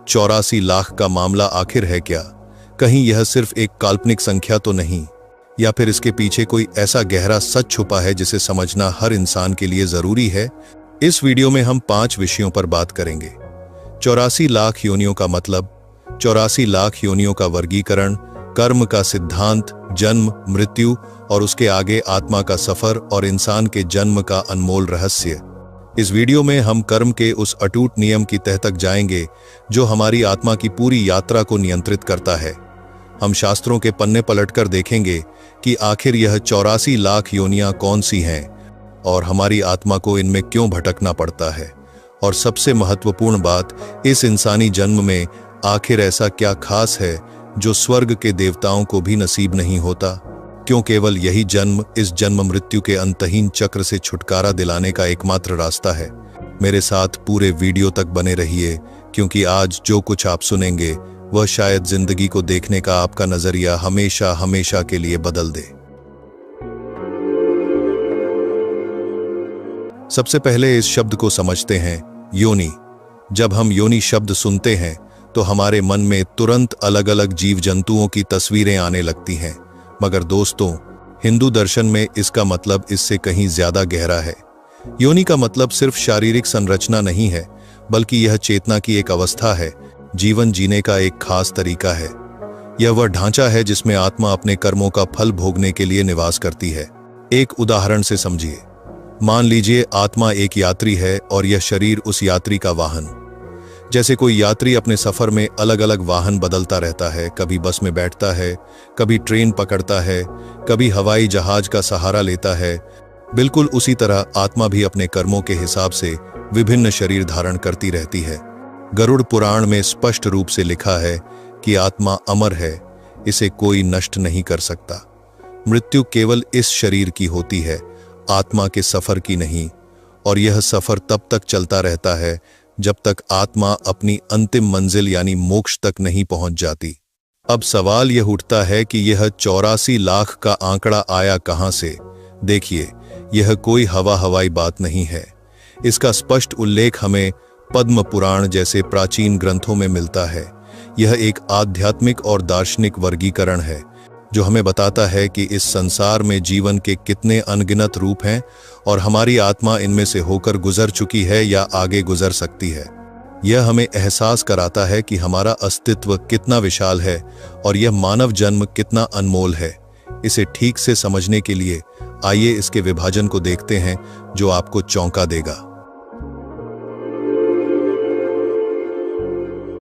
84 लाख का मामला आखिर है क्या? कहीं यह सिर्फ एक काल्पनिक संख्या तो नहीं, या फिर इसके पीछे कोई ऐसा गहरा सच छुपा है जिसे समझना हर इंसान के लिए जरूरी है? इस वीडियो में हम 5 विषयों पर बात करेंगे। 84 लाख योनियों का मतलब, 84 लाख योनियों का वर्गीकरण, कर्म का सिद्धांत, जन्म, मृत्यु और उसके आगे आत्मा का सफर और इंसान के जन्म का अनमोल रहस्य। इस वीडियो में हम कर्म के उस अटूट नियम की तह तक जाएंगे जो हमारी आत्मा की पूरी यात्रा को नियंत्रित करता है। हम शास्त्रों के पन्ने पलटकर देखेंगे कि आखिर यह 84 लाख योनियां कौन सी हैं और हमारी आत्मा को इनमें क्यों भटकना पड़ता है। और सबसे महत्वपूर्ण बात, इस इंसानी जन्म में आखिर ऐसा क्या खास है जो स्वर्ग के देवताओं को भी नसीब नहीं होता? क्यों केवल यही जन्म इस जन्म मृत्यु के अंतहीन चक्र से छुटकारा दिलाने का एकमात्र रास्ता है? मेरे साथ पूरे वीडियो तक बने रहिए, क्योंकि आज जो कुछ आप सुनेंगे वह शायद जिंदगी को देखने का आपका नजरिया हमेशा हमेशा के लिए बदल दे। सबसे पहले इस शब्द को समझते हैं, योनि। जब हम योनि शब्द सुनते हैं तो हमारे मन में तुरंत अलग अलग जीव जंतुओं की तस्वीरें आने लगती हैं, मगर दोस्तों, हिंदू दर्शन में इसका मतलब इससे कहीं ज्यादा गहरा है। योनि का मतलब सिर्फ शारीरिक संरचना नहीं है, बल्कि यह चेतना की एक अवस्था है, जीवन जीने का एक खास तरीका है। यह वह ढांचा है जिसमें आत्मा अपने कर्मों का फल भोगने के लिए निवास करती है। एक उदाहरण से समझिए। मान लीजिए आत्मा एक यात्री है और यह शरीर उस यात्री का वाहन। जैसे कोई यात्री अपने सफर में अलग अलग वाहन बदलता रहता है, कभी बस में बैठता है, कभी ट्रेन पकड़ता है, कभी हवाई जहाज का सहारा लेता है, बिल्कुल उसी तरह आत्मा भी अपने कर्मों के हिसाब से विभिन्न शरीर धारण करती रहती है। गरुड़ पुराण में स्पष्ट रूप से लिखा है कि आत्मा अमर है, इसे कोई नष्ट नहीं कर सकता। मृत्यु केवल इस शरीर की होती है, आत्मा के सफर की नहीं, और यह सफर तब तक चलता रहता है जब तक आत्मा अपनी अंतिम मंजिल यानी मोक्ष तक नहीं पहुंच जाती। अब सवाल यह उठता है कि यह 84 लाख का आंकड़ा आया कहां से? देखिए, यह कोई हवाई बात नहीं है। इसका स्पष्ट उल्लेख हमें पद्म पुराण जैसे प्राचीन ग्रंथों में मिलता है। यह एक आध्यात्मिक और दार्शनिक वर्गीकरण है जो हमें बताता है कि इस संसार में जीवन के कितने अनगिनत रूप हैं और हमारी आत्मा इनमें से होकर गुजर चुकी है या आगे गुजर सकती है। यह हमें एहसास कराता है कि हमारा अस्तित्व कितना विशाल है और यह मानव जन्म कितना अनमोल है। इसे ठीक से समझने के लिए आइए इसके विभाजन को देखते हैं जो आपको चौंका देगा।